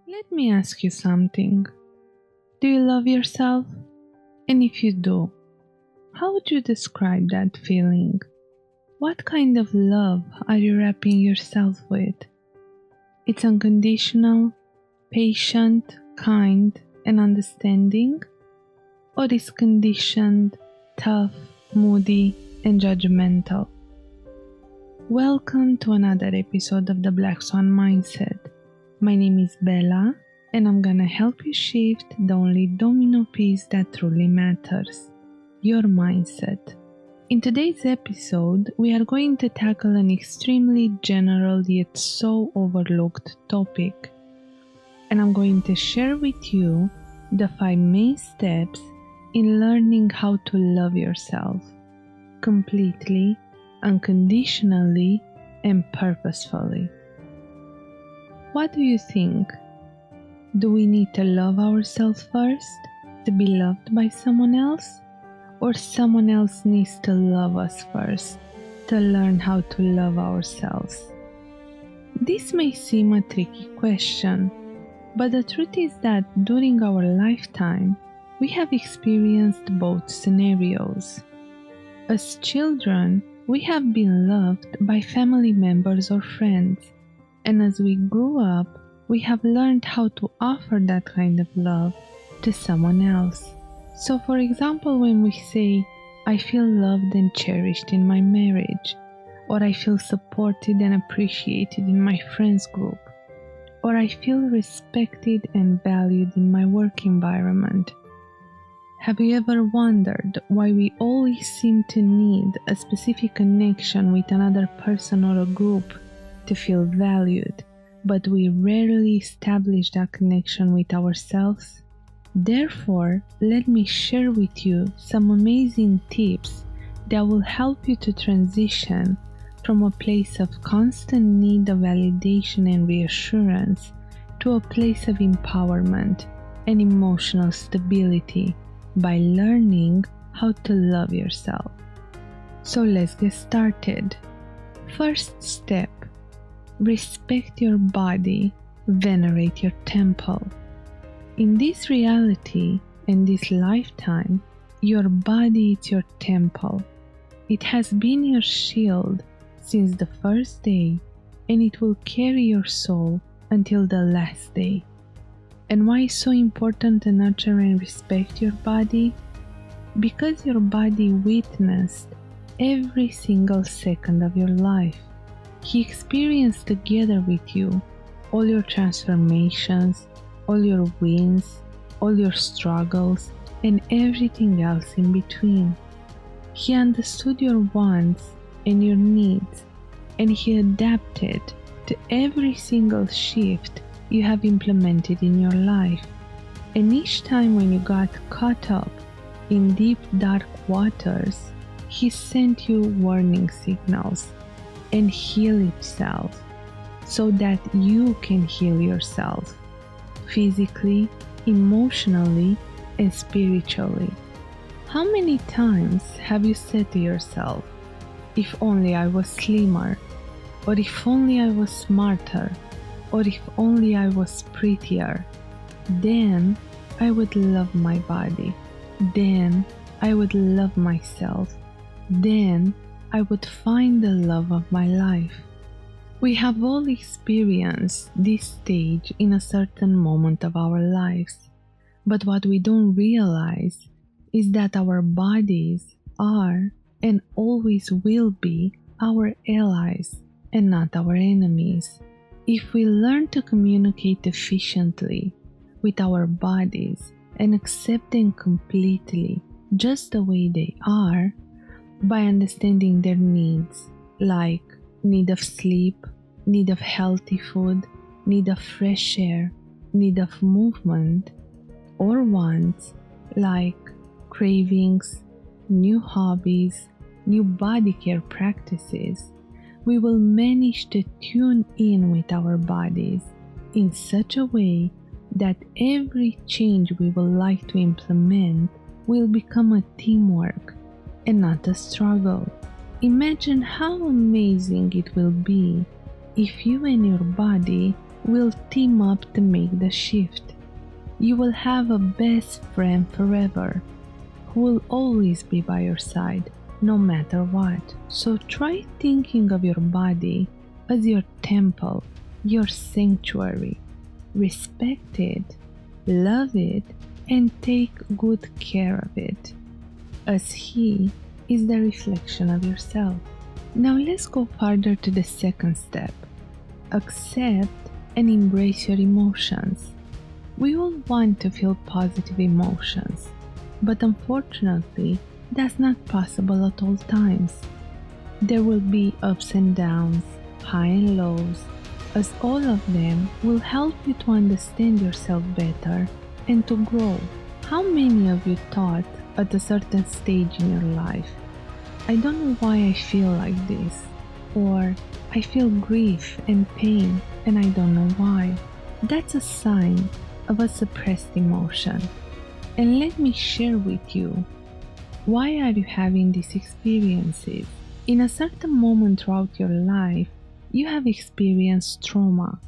Let me ask you something. Do you love yourself? And if you do, how would you describe that feeling? What kind of love are you wrapping yourself with? It's unconditional, patient, kind, and understanding? Or is conditioned, tough, moody, and judgmental? Welcome to another episode of the Black Swan Mindset. My name is Bella, and I'm gonna help you shift the only domino piece that truly matters, your mindset. In today's episode, we are going to tackle an extremely general yet so overlooked topic. And I'm going to share with you the 5 main steps in learning how to love yourself completely, unconditionally, and purposefully. What do you think? Do we need to love ourselves first to be loved by someone else? Or someone else needs to love us first to learn how to love ourselves? This may seem a tricky question, but the truth is that during our lifetime, we have experienced both scenarios. As children, we have been loved by family members or friends, and as we grew up, we have learned how to offer that kind of love to someone else. So for example, when we say, I feel loved and cherished in my marriage, or I feel supported and appreciated in my friends group, or I feel respected and valued in my work environment. Have you ever wondered why we always seem to need a specific connection with another person or a group to feel valued, but we rarely establish that connection with ourselves? Therefore, let me share with you some amazing tips that will help you to transition from a place of constant need of validation and reassurance to a place of empowerment and emotional stability by learning how to love yourself. So let's get started. First step, respect your body, venerate your temple. In this reality and this lifetime, your body is your temple. It has been your shield since the first day, and it will carry your soul until the last day. And why is it so important to nurture and respect your body? Because your body witnessed every single second of your life. He experienced together with you all your transformations, all your wins, all your struggles, and everything else in between. He understood your wants and your needs, and he adapted to every single shift you have implemented in your life. And each time when you got caught up in deep dark waters, he sent you warning signals and heal itself so that you can heal yourself physically, emotionally, and spiritually. How many times have you said to yourself, if only I was slimmer, or if only I was smarter, or if only I was prettier, then I would love my body, then I would love myself, then I would find the love of my life. We have all experienced this stage in a certain moment of our lives, but what we don't realize is that our bodies are and always will be our allies and not our enemies. If we learn to communicate efficiently with our bodies and accept them completely just the way they are, by understanding their needs, like need of sleep, need of healthy food, need of fresh air, need of movement, or wants like cravings, new hobbies, new body care practices, we will manage to tune in with our bodies in such a way that every change we would like to implement will become a teamwork and not a struggle. Imagine how amazing it will be if you and your body will team up to make the shift. You will have a best friend forever who will always be by your side, no matter what. So try thinking of your body as your temple, your sanctuary. Respect it, love it, and take good care of it, as he is the reflection of yourself. Now let's go further to the second step. Accept and embrace your emotions. We all want to feel positive emotions, but unfortunately, that's not possible at all times. There will be ups and downs, high and lows, as all of them will help you to understand yourself better and to grow. How many of you thought at a certain stage in your life, I don't know why I feel like this, or I feel grief and pain and I don't know why? That's a sign of a suppressed emotion. And let me share with you, why are you having these experiences? In a certain moment throughout your life, you have experienced trauma,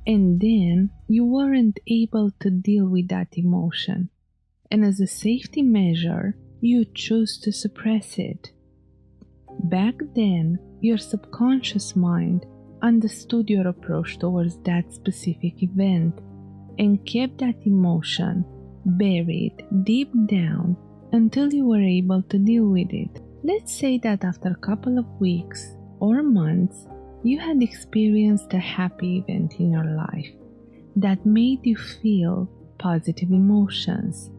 and then you weren't able to deal with that emotion. And as a safety measure, you choose to suppress it. Back then, your subconscious mind understood your approach towards that specific event and kept that emotion buried deep down until you were able to deal with it. Let's say that after a couple of weeks or months, you had experienced a happy event in your life that made you feel positive emotions,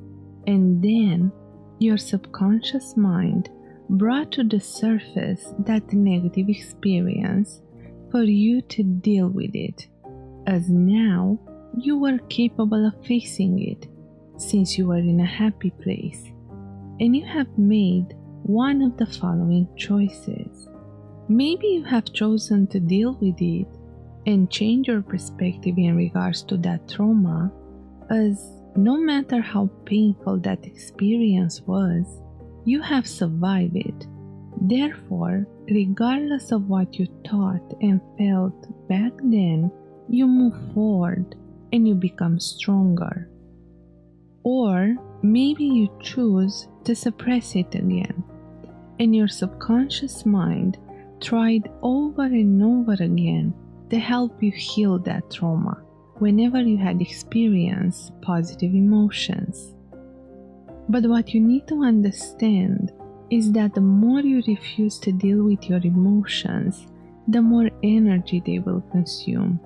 and then your subconscious mind brought to the surface that negative experience for you to deal with it, as now you were capable of facing it since you were in a happy place, and you have made one of the following choices. Maybe you have chosen to deal with it and change your perspective in regards to that trauma, as no matter how painful that experience was, you have survived it. Therefore, regardless of what you thought and felt back then, you move forward and you become stronger. Or maybe you choose to suppress it again, and your subconscious mind tried over and over again to help you heal that trauma whenever you had experienced positive emotions. But what you need to understand is that the more you refuse to deal with your emotions, the more energy they will consume.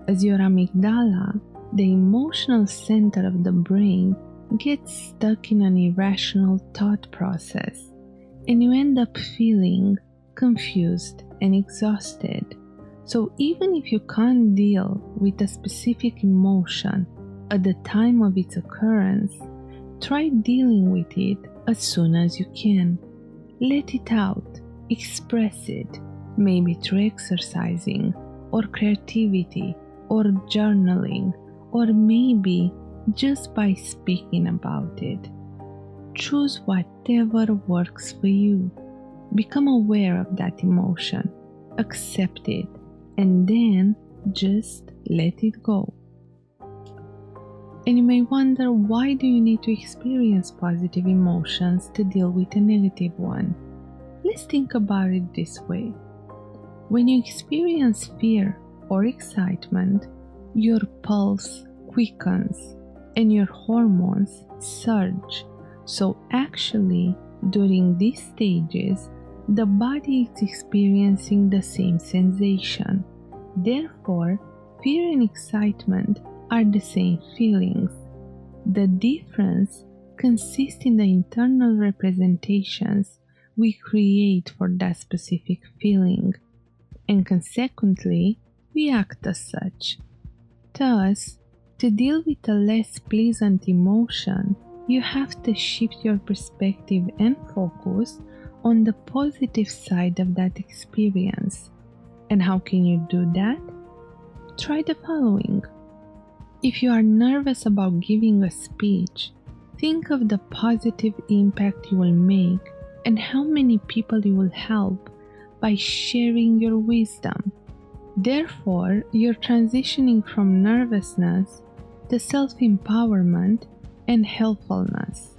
As your amygdala, the emotional center of the brain, gets stuck in an irrational thought process, and you end up feeling confused and exhausted. So even if you can't deal with a specific emotion at the time of its occurrence, try dealing with it as soon as you can. Let it out, express it, maybe through exercising, or creativity, or journaling, or maybe just by speaking about it. Choose whatever works for you. Become aware of that emotion, accept it, and then just let it go. And you may wonder, why do you need to experience positive emotions to deal with a negative one? Let's think about it this way. When you experience fear or excitement, your pulse quickens and your hormones surge. So actually, during these stages, the body is experiencing the same sensation. Therefore, fear and excitement are the same feelings. The difference consists in the internal representations we create for that specific feeling, and consequently, we act as such. Thus, to deal with a less pleasant emotion, you have to shift your perspective and focus on the positive side of that experience. And how can you do that? Try the following. If you are nervous about giving a speech, think of the positive impact you will make and how many people you will help by sharing your wisdom. Therefore, you're transitioning from nervousness to self-empowerment and helpfulness.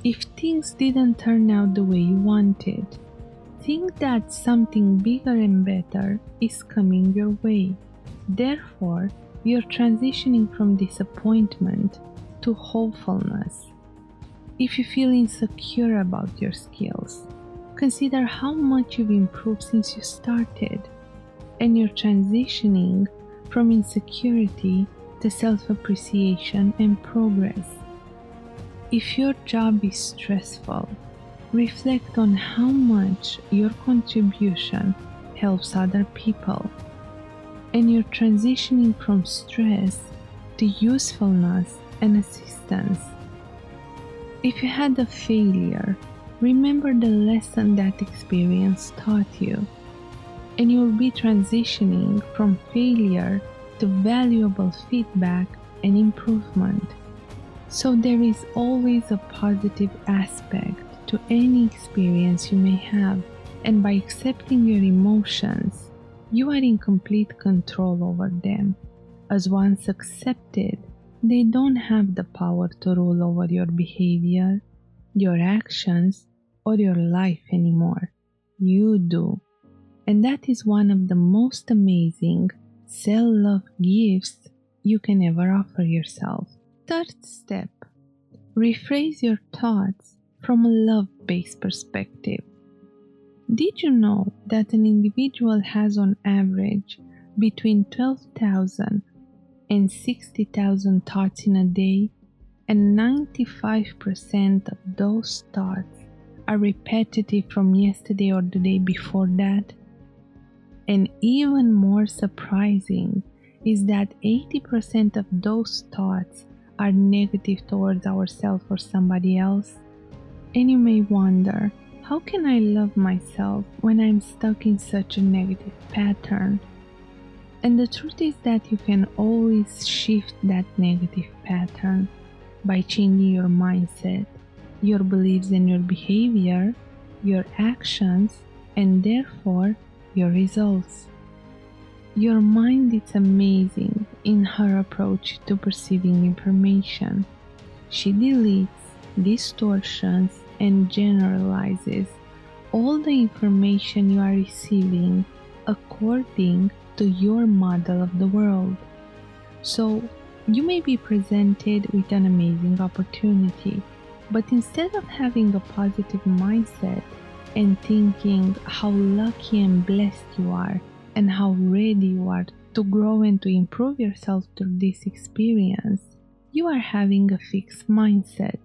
If things didn't turn out the way you wanted, think that something bigger and better is coming your way. Therefore, you're transitioning from disappointment to hopefulness. If you feel insecure about your skills, consider how much you've improved since you started, and you're transitioning from insecurity to self-appreciation and progress. If your job is stressful, reflect on how much your contribution helps other people, and you're transitioning from stress to usefulness and assistance. If you had a failure, remember the lesson that experience taught you, and you'll be transitioning from failure to valuable feedback and improvement. So there is always a positive aspect to any experience you may have, and by accepting your emotions, you are in complete control over them, as once accepted, they don't have the power to rule over your behavior, your actions, or your life anymore. You do. And that is one of the most amazing self-love gifts you can ever offer yourself. Third step, rephrase your thoughts from a love-based perspective. Did you know that an individual has on average between 12,000 and 60,000 thoughts in a day, and 95% of those thoughts are repetitive from yesterday or the day before that? And even more surprising is that 80% of those thoughts are negative towards ourselves or somebody else. And you may wonder, how can I love myself when I'm stuck in such a negative pattern? And the truth is that you can always shift that negative pattern by changing your mindset, your beliefs and your behavior, your actions, and therefore your results. Your mind is amazing in her approach to perceiving information. She deletes, distortions, and generalizes all the information you are receiving according to your model of the world. So, you may be presented with an amazing opportunity, but instead of having a positive mindset and thinking how lucky and blessed you are and how ready you are to grow and to improve yourself through this experience, you are having a fixed mindset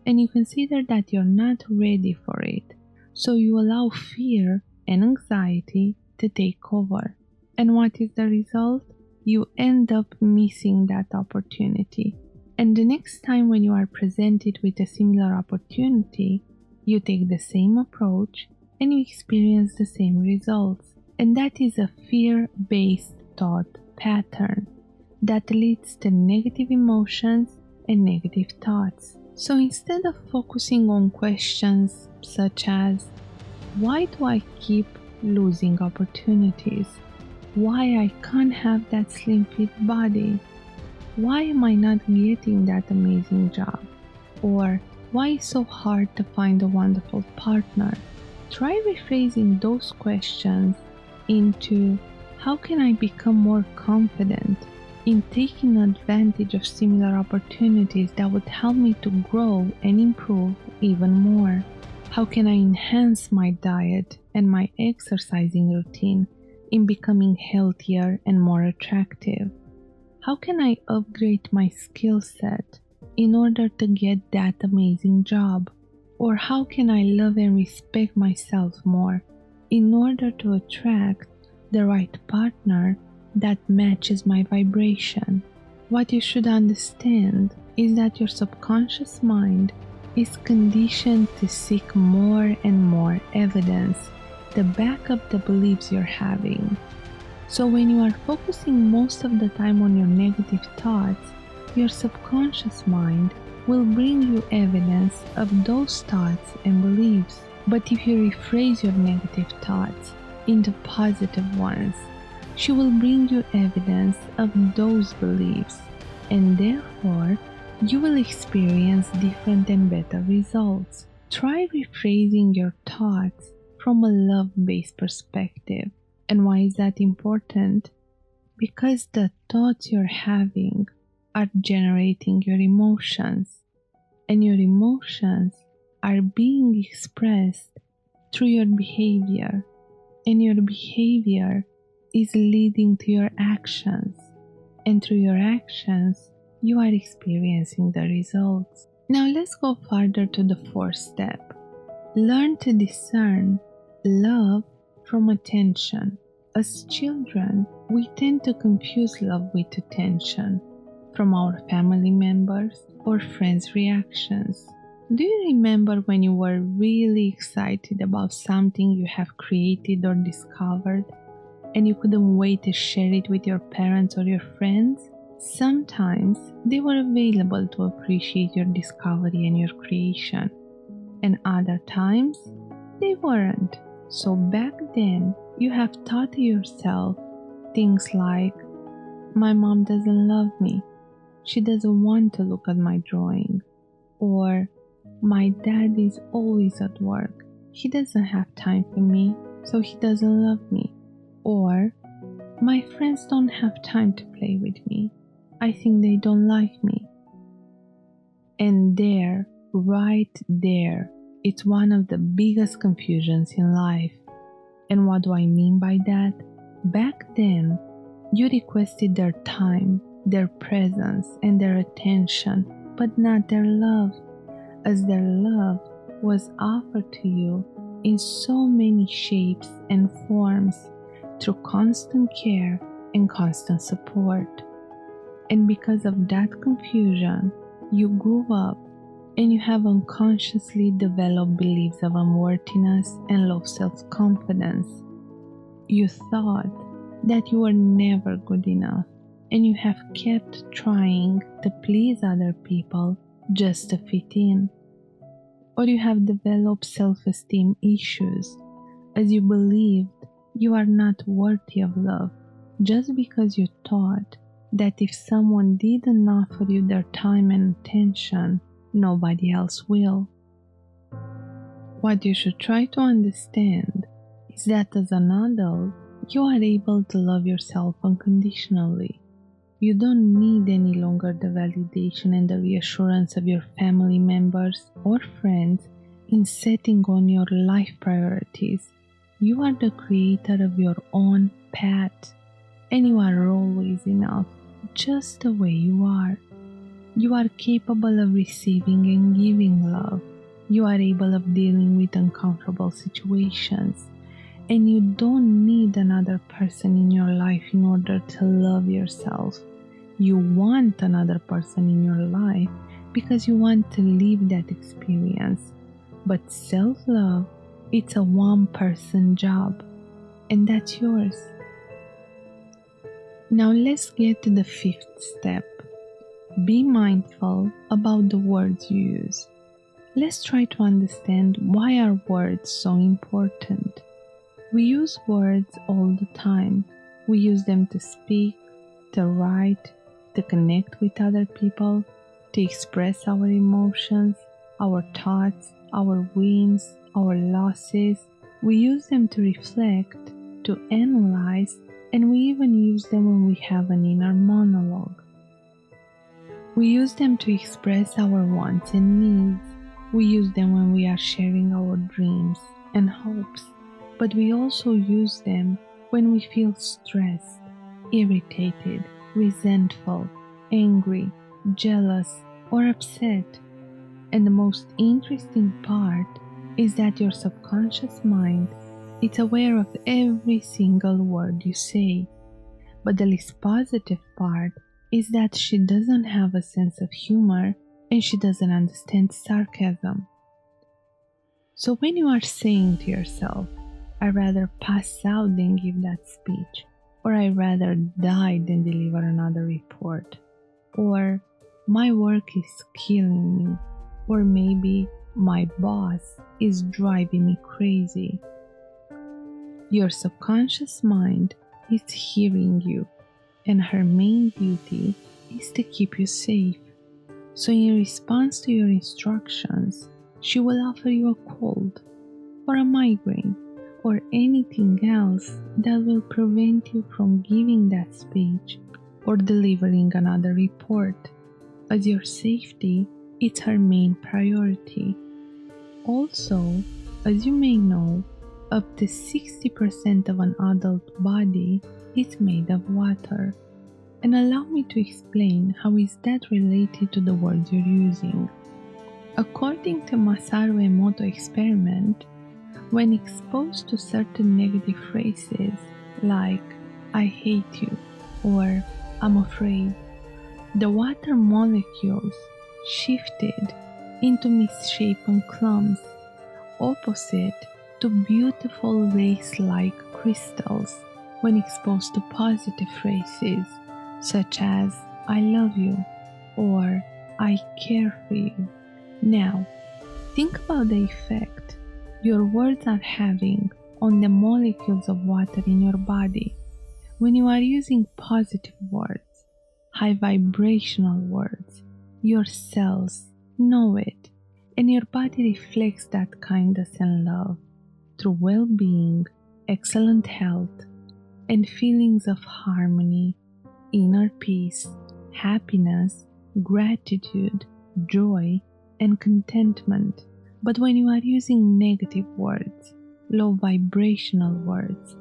and you consider that you're not ready for it. So you allow fear and anxiety to take over. And what is the result? You end up missing that opportunity. And the next time when you are presented with a similar opportunity, you take the same approach and you experience the same results. And that is a fear-based thought pattern that leads to negative emotions and negative thoughts. So instead of focusing on questions such as, why do I keep losing opportunities? Why I can't have that slim fit body? Why am I not getting that amazing job? Or why is it so hard to find a wonderful partner? Try rephrasing those questions into, how can I become more confident in taking advantage of similar opportunities that would help me to grow and improve even more? How can I enhance my diet and my exercising routine in becoming healthier and more attractive? How can I upgrade my skill set in order to get that amazing job? Or how can I love and respect myself more in order to attract the right partner that matches my vibration? What you should understand is that your subconscious mind is conditioned to seek more and more evidence to back up the beliefs you're having. So when you are focusing most of the time on your negative thoughts, your subconscious mind will bring you evidence of those thoughts and beliefs. But if you rephrase your negative thoughts into positive ones, She will bring you evidence of those beliefs, and therefore you will experience different and better results. Try rephrasing your thoughts from a love-based perspective. And why is that important? Because the thoughts you're having are generating your emotions, and your emotions are being expressed through your behavior, and your behavior is leading to your actions, and through your actions you are experiencing the results. Now let's go further to the fourth step. Learn to discern love from attention. As children, we tend to confuse love with attention from our family members or friends' reactions. Do you remember when you were really excited about something you have created or discovered, and you couldn't wait to share it with your parents or your friends? Sometimes they were available to appreciate your discovery and your creation, and other times they weren't. So back then, you have thought to yourself things like, my mom doesn't love me, she doesn't want to look at my drawing, or my dad is always at work, he doesn't have time for me, so he doesn't love me, or my friends don't have time to play with me, I think they don't like me. And there, right there, it's one of the biggest confusions in life. And what do I mean by that? Back then, you requested their time, their presence, and their attention, but not their love, as their love was offered to you in so many shapes and forms through constant care and constant support. And because of that confusion, you grew up and you have unconsciously developed beliefs of unworthiness and low self-confidence. You thought that you were never good enough, and you have kept trying to please other people just to fit in. Or you have developed self-esteem issues, as you believed you are not worthy of love just because you thought that if someone didn't offer you their time and attention, nobody else will. What you should try to understand is that as an adult, you are able to love yourself unconditionally. You don't need any longer the validation and the reassurance of your family members or friends in setting on your life priorities. You are the creator of your own path, and you are always enough, just the way you are. You are capable of receiving and giving love. You are able of dealing with uncomfortable situations, and you don't need another person in your life in order to love yourself. You want another person in your life because you want to live that experience. But self-love, it's a one-person job, and that's yours. Now let's get to the fifth step. Be mindful about the words you use. Let's try to understand why are words so important. We use words all the time. We use them to speak, to write, to connect with other people, to express our emotions, our thoughts, our wins, our losses. We use them to reflect, to analyze, and we even use them when we have an inner monologue. We use them to express our wants and needs. We use them when we are sharing our dreams and hopes, but we also use them when we feel stressed, irritated, resentful, angry, jealous, or upset. And the most interesting part is that your subconscious mind is aware of every single word you say. But the least positive part is that she doesn't have a sense of humor and she doesn't understand sarcasm. So when you are saying to yourself, I'd rather pass out than give that speech, or I'd rather die than deliver another report, or my work is killing me, or maybe my boss is driving me crazy, your subconscious mind is hearing you, and her main duty is to keep you safe. So in response to your instructions, she will offer you a cold, or a migraine, or anything else that will prevent you from giving that speech or delivering another report, as your safety is her main priority. Also, as you may know, up to 60% of an adult body is made of water. And allow me to explain how is that related to the words you're using. According to Masaru Emoto experiment, when exposed to certain negative phrases like I hate you or I'm afraid, the water molecules shifted into misshapen clumps, opposite to beautiful lace-like crystals when exposed to positive phrases such as I love you or I care for you. Now, think about the effect your words are having on the molecules of water in your body. When you are using positive words, high vibrational words, your cells know it, and your body reflects that kindness and love through well-being, excellent health, and feelings of harmony, inner peace, happiness, gratitude, joy, and contentment. But when you are using negative words, low vibrational words,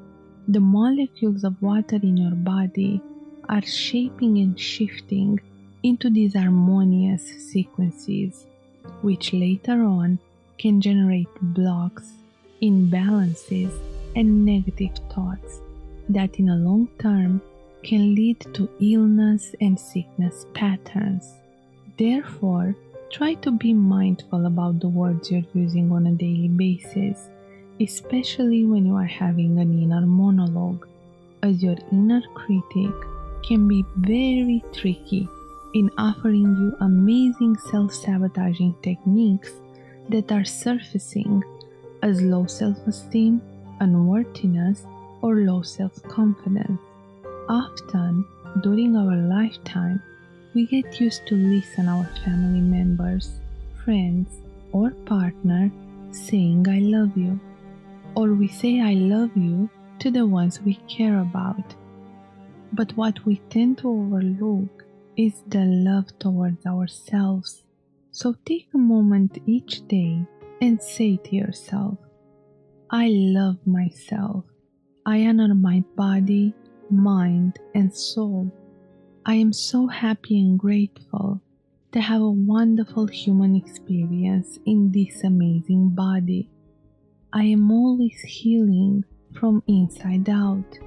the molecules of water in your body are shaping and shifting into these harmonious sequences, which later on can generate blocks, imbalances, and negative thoughts that in a long term can lead to illness and sickness patterns. Therefore, try to be mindful about the words you're using on a daily basis, especially when you are having an inner monologue, as your inner critic can be very tricky in offering you amazing self-sabotaging techniques that are surfacing as low self-esteem, unworthiness, or low self-confidence. Often, during our lifetime, we get used to listen our family members, friends, or partner saying I love you, or we say I love you to the ones we care about. But what we tend to overlook is the love towards ourselves. So take a moment each day and say to yourself, I love myself. I honor my body, mind, and soul. I am so happy and grateful to have a wonderful human experience in this amazing body. I am always healing from inside out.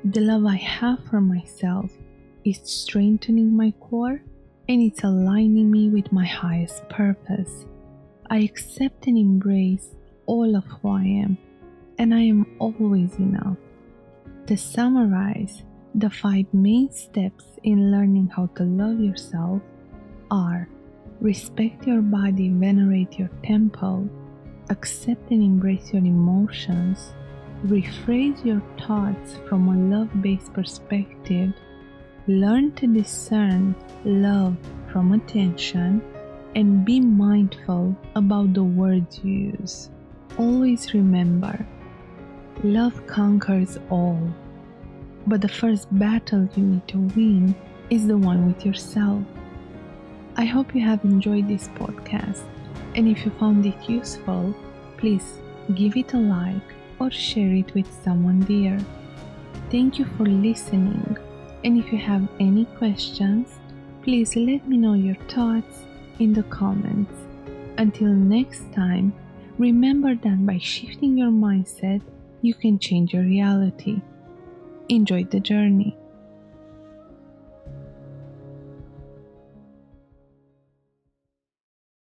The love I have for myself is strengthening my core and it's aligning me with my highest purpose. I accept and embrace all of who I am, and I am always enough. To summarize, the 5 main steps in learning how to love yourself are: respect your body, venerate your temple, accept and embrace your emotions, rephrase your thoughts from a love-based perspective, learn to discern love from attention, and be mindful about the words you use. Always remember, love conquers all, but the first battle you need to win is the one with yourself. I hope you have enjoyed this podcast, and if you found it useful, please give it a like or share it with someone dear. Thank you for listening, and if you have any questions, please let me know your thoughts in the comments. Until next time, remember that by shifting your mindset, you can change your reality. Enjoy the journey.